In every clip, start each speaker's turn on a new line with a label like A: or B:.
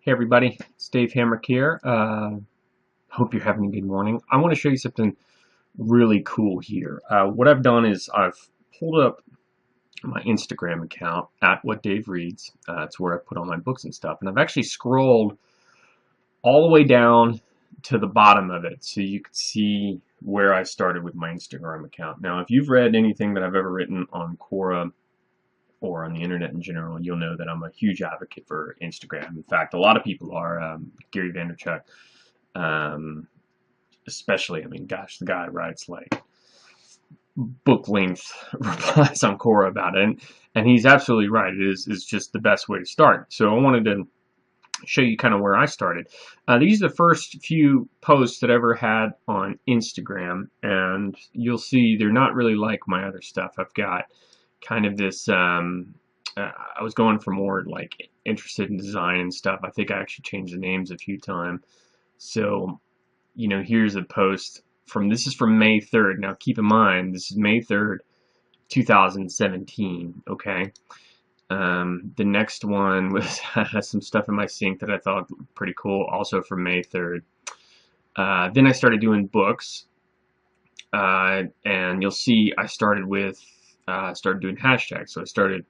A: Hey everybody, it's Dave Hamrick here. Hope you're having a good morning. I want to show you something really cool here. What I've done is I've pulled up my Instagram account at What Dave Reads. It's where I put all my books and stuff, and I've actually scrolled all the way down to the bottom of it so you can see where I started with my Instagram account. Now, if you've read anything that I've ever written on Quora or on the internet in general, you'll know that I'm a huge advocate for Instagram. In fact, a lot of people are. Gary Vaynerchuk, um, especially. I mean, gosh, the guy writes like book length replies on Quora about it, and he's absolutely right. It is just the best way to start. So I wanted to show you kind of where I started. These are the first few posts that I ever had on Instagram, and you'll see they're not really like my other stuff. I've got kind of this, I was going for more like interested in design and stuff. I think I actually changed the names a few times. So, here's a post this is from May 3rd. Now keep in mind, this is May 3rd, 2017, okay? The next one has some stuff in my sync that I thought pretty cool, also from May 3rd. Then I started doing books, and you'll see I started doing hashtags. So I started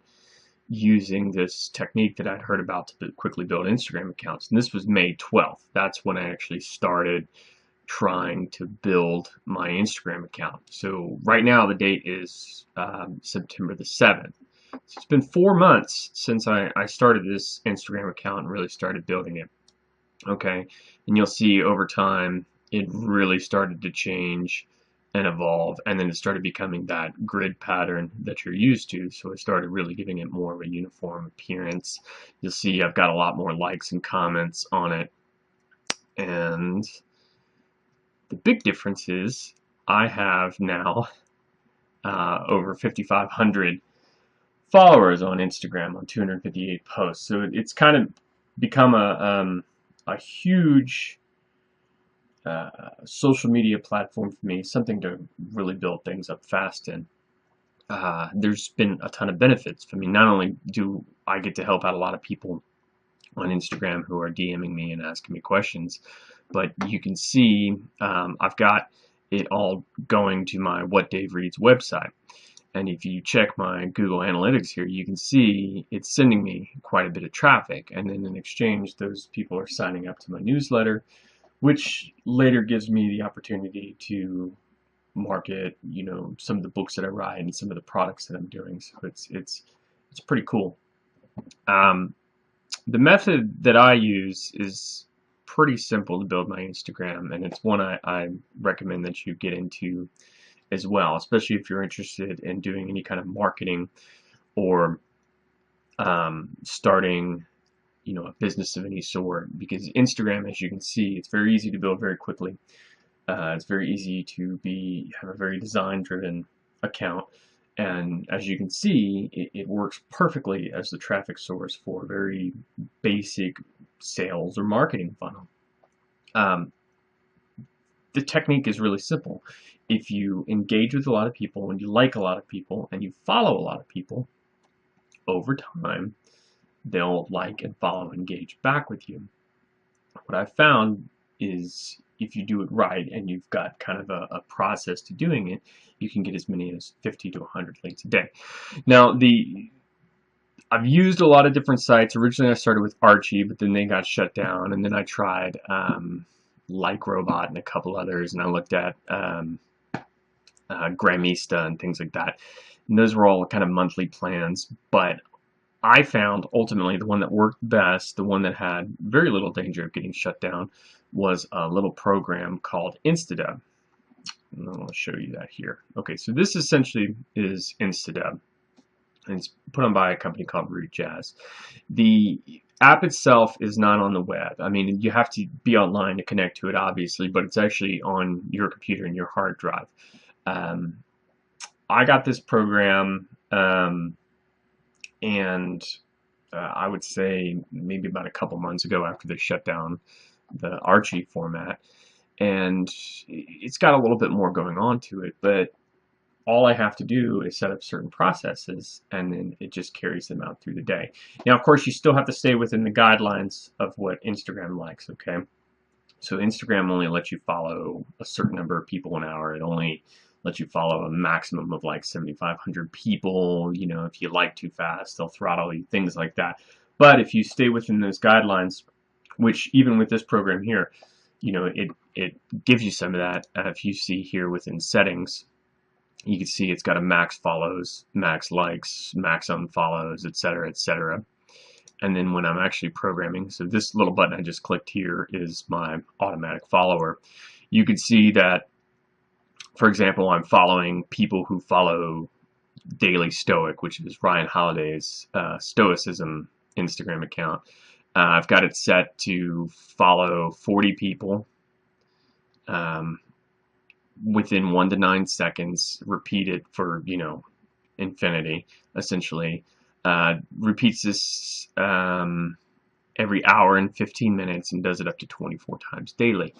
A: using this technique that I'd heard about to quickly build Instagram accounts. And this was May 12th. That's when I actually started trying to build my Instagram account. So right now the date is September the 7th. So it's been 4 months since I started this Instagram account and really started building it. Okay, and you'll see over time it really started to change and evolve, and then it started becoming that grid pattern that you're used to. So I started really giving it more of a uniform appearance. You'll see I've got a lot more likes and comments on it, and the big difference is I have now over 5,500 followers on Instagram on 258 posts. So it's kind of become a huge social media platform for me, something to really build things up fast in. There's been a ton of benefits for me. Not only do I get to help out a lot of people on Instagram who are DMing me and asking me questions, but you can see I've got it all going to my What Dave Reads website. And if you check my Google Analytics here, you can see it's sending me quite a bit of traffic. And then in exchange, those people are signing up to my newsletter, which later gives me the opportunity to market, some of the books that I write and some of the products that I'm doing. So it's pretty cool. The method that I use is pretty simple to build my Instagram, and it's one I recommend that you get into as well, especially if you're interested in doing any kind of marketing or starting a business of any sort, because Instagram, as you can see, it's very easy to build very quickly. It's very easy to have a very design-driven account, and as you can see, it works perfectly as the traffic source for a very basic sales or marketing funnel. The technique is really simple. If you engage with a lot of people and you like a lot of people and you follow a lot of people, over time, they'll like and follow and engage back with you. What I've found is if you do it right and you've got kind of a process to doing it, you can get as many as 50 to 100 links a day. Now, I've used a lot of different sites. Originally, I started with Archie, but then they got shut down, and then I tried Like Robot and a couple others, and I looked at Gramista and things like that. And those were all kind of monthly plans, but I found ultimately the one that worked best, the one that had very little danger of getting shut down, was a little program called Instadub. And I'll show you that here. Okay, so this essentially is Instadub. And it's put on by a company called RootJazz. The app itself is not on the web. I mean, you have to be online to connect to it, obviously, but it's actually on your computer and your hard drive. I got this program, and I would say maybe about a couple months ago after they shut down the Archie format, and it's got a little bit more going on to it, but all I have to do is set up certain processes, and then it just carries them out through the day. Now, of course, you still have to stay within the guidelines of what Instagram likes, okay? So Instagram only lets you follow a certain number of people an hour. It only lets you follow a maximum of like 7,500 people. You know, if you like too fast, they'll throttle you, things like that. But if you stay within those guidelines, which even with this program here, you know, it gives you some of that. If you see here within settings, you can see it's got a max follows, max likes, max unfollows, etc., etc. And then when I'm actually programming, so this little button I just clicked here is my automatic follower. You can see that, for example, I'm following people who follow Daily Stoic, which is Ryan Holiday's Stoicism Instagram account. I've got it set to follow 40 people within 1 to 9 seconds, repeat it for, you know, infinity, essentially. Repeats this every hour and 15 minutes and does it up to 24 times daily.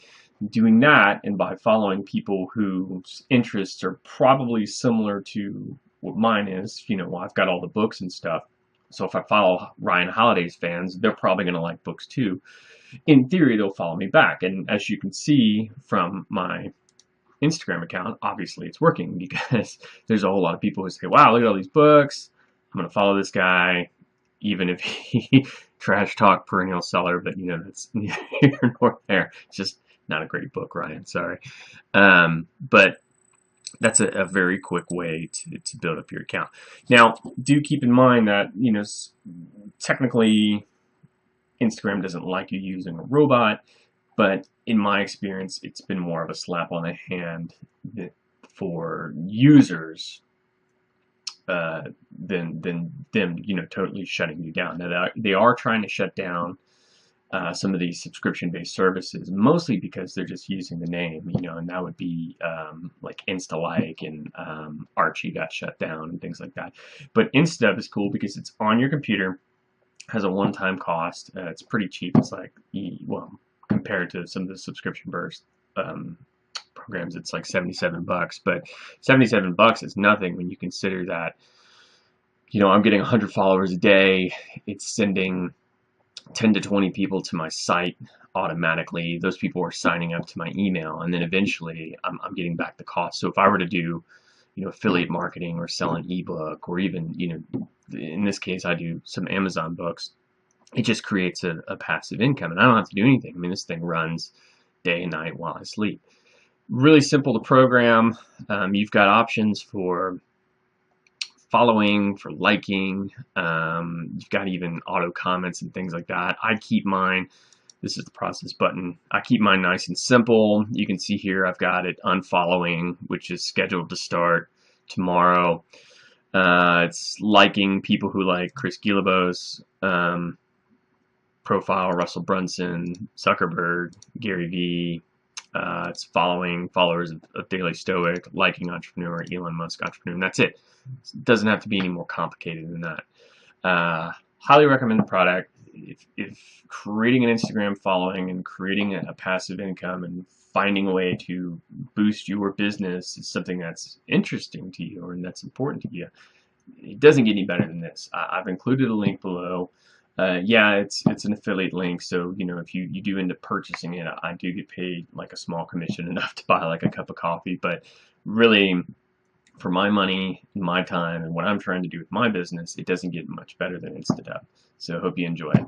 A: Doing that, and by following people whose interests are probably similar to what mine is, you know, well, I've got all the books and stuff. So if I follow Ryan Holiday's fans, they're probably going to like books too. In theory, they'll follow me back. And as you can see from my Instagram account, obviously it's working, because there's a whole lot of people who say, wow, look at all these books. I'm going to follow this guy, even if he trash talk perennial seller, but you know, that's neither here nor there. It's just not a great book, Ryan, sorry. But that's a very quick way to build up your account. Now, do keep in mind that, you know, technically Instagram doesn't like you using a robot, but in my experience, it's been more of a slap on the hand for users than them, you know, totally shutting you down. Now, they are trying to shut down some of these subscription-based services, mostly because they're just using the name, you know, and that would be like InstaLike, and Archie got shut down and things like that. But InstaDub is cool because it's on your computer, has a one-time cost. It's pretty cheap. It's like, well, compared to some of the subscription-based programs, it's like 77 bucks. But 77 bucks is nothing when you consider that, you know, I'm getting 100 followers a day. It's sending 10 to 20 people to my site automatically. Those people are signing up to my email, and then eventually I'm getting back the cost. So if I were to do, you know, affiliate marketing or sell an ebook, or even, you know, in this case I do some Amazon books, it just creates a passive income, and I don't have to do anything. I mean, this thing runs day and night while I sleep. Really simple to program. You've got options for following, for liking. You've got even auto comments and things like that. I keep mine, this is the process button, I keep mine nice and simple. You can see here I've got it unfollowing, which is scheduled to start tomorrow. It's liking people who like Chris Guillebeau's profile, Russell Brunson, Zuckerberg, Gary Vee. It's following followers of Daily Stoic, liking Entrepreneur, Elon Musk Entrepreneur, and that's it. It doesn't have to be any more complicated than that. Highly recommend the product. If creating an Instagram following and creating a passive income and finding a way to boost your business is something that's interesting to you or that's important to you, it doesn't get any better than this. I've included a link below. Yeah, it's an affiliate link, so you know, if you do end up purchasing it, I do get paid like a small commission, enough to buy like a cup of coffee. But really, for my money, my time, and what I'm trying to do with my business, it doesn't get much better than InstaDub. So I hope you enjoy it.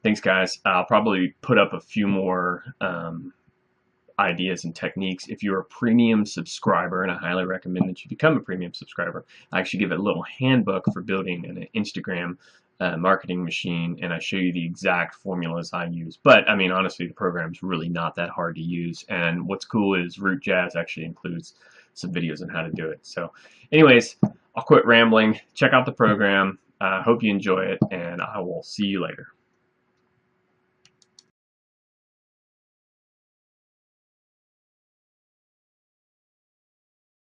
A: Thanks, guys. I'll probably put up a few more ideas and techniques. If you're a premium subscriber, and I highly recommend that you become a premium subscriber, I actually give a little handbook for building an Instagram marketing machine, and I show you the exact formulas I use. But I mean, honestly, the program's really not that hard to use, and what's cool is Root Jazz actually includes some videos on how to do it. So anyways, I'll quit rambling. Check out the program. I hope you enjoy it, and I will see you later.